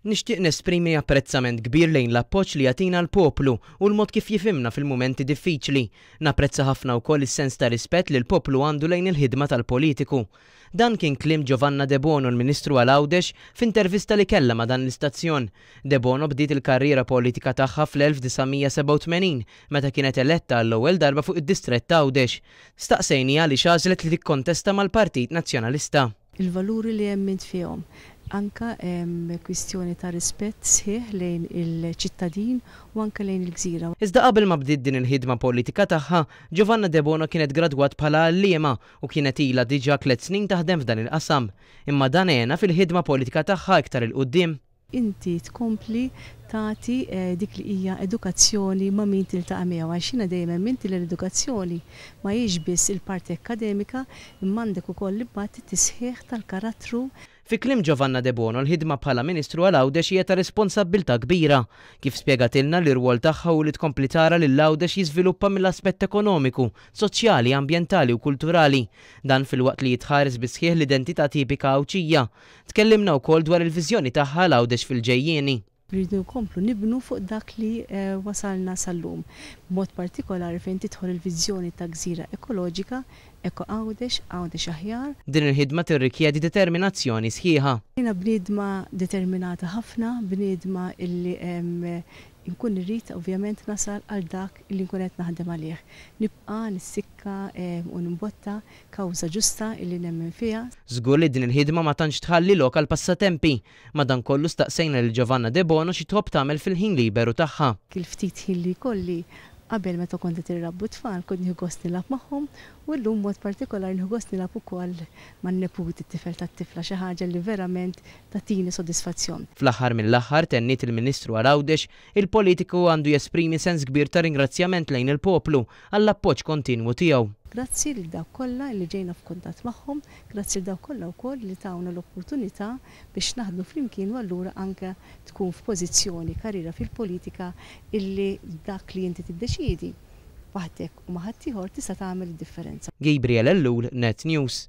Nixtieq nesprimi apprezzament kbir lejn l-appoġġ li jagħtina l-poplu u l-mod kif jifhimna fil-mumenti diffiċli. Napprezza ħafna wkoll is-sens ta' rispett li l-poplu għandu lejn il-ħidma tal-politiku. Dan kien kliem Giovanna De Bono, l-Ministru għal Għawdex, f'intervista li kellha ma' dan l-istazzjon. De Bono bdiet il-karriera politika tagħha fl-1987 meta kienet eletta għall-ewwel darba fuq id-distrett ta' Għawdex. Staqsejni għaliex għażlet li tikkontesta mal-Partit Nazzjonalista. Il-valuri li jemmint fihom. Anka kwistjoni ta' rispett sħiħ lejn il-ċittadin u anka lejn il-gżira. Iżda qabel ma bdiet din il-ħidma politika tagħha, Giovanna De Bono kienet gradwat bħala għalliema u kienet ilha diġà 3 snin taħdem f'dan il-qasam. Imma dan għena fil-ħidma politika tagħha iktar il-qudiem. Inti tkompli tagħti dik li hija edukazzjoni ma' min tiltaqa' miegħu għax jiena dejjem minti l-edukazzjoni ma hijiex biss il-parti akademika imma għandek ukoll l-imbagħad tisħiħ tal-karattru. Fi kliem Giovanna De Bono l-ħidma bħala Ministru għal Għawdex hija ta' responsabbiltà kbira. Kif spjegatilna li r-rwol tagħha u li tkompli tara li l-Għawdex jiżviluppa mill-aspett ekonomiku, soċjali, ambjentali u kulturali. Dan fil-waqt li jitħares bi sħiħ l-identità tipika Għawċija. Tkellimna wkoll dwar il-viżjoni tagħha l-Għawdex fil-ġejjieni. Rridu nkomplu nibnu fuq dak li wasalna sal-lum. B'mod partikolari fejn tidħol il-viżjoni ta' gżira ekoloġika, Eko Għawdex, Għawdex aħjar. Din il-ħidma tirrikjedi determinazzjoni sħiħa. Jiena bniedma determinata ħafna, bniedma illi nkun irrid ovvjament nasal għal dak illi nkun qed naħdem għalih. Nibqa' nissikka u nimbotta kawża ġusta illi nemmen fiha. Żgur li din il-ħidma ma tantx tħalli lok għal passatempi. Madankollu staqsejna lil Giovanna De Bono xi tħobb tagħmel fil-ħin liberu tagħha. Il-ftit ħin li kolli qabel meta kont qed irrabbu tfal kont nieħu gost nilgħab magħhom u llum mod partikolari nieħu gost nilgħab ukoll man-neput it-tifel tat-tifla xi ħaġa li verament tagħtini sodisfazzjon. Fl-aħħar mill-aħħar tenniet il-Ministru għal Għawdex il-politiku għandu jesprimi sens kbir ta' ringrazzjament lejn il-poplu għall-appoġġ kontinwu tiegħu. Grazzi lil dawk kollha li ġejna f'kuntatt magħhom, grazzi lil dawk kollha wkoll li tawna l-opportunità biex naħdmu flimkien u allura anke tkun f'pożizzjoni karriera fil-politika illi dak li inti tiddeċiedi waħdek u ma ħadd ieħor tista' tagħmel id-differenza. Gabriel Ellul, Net News.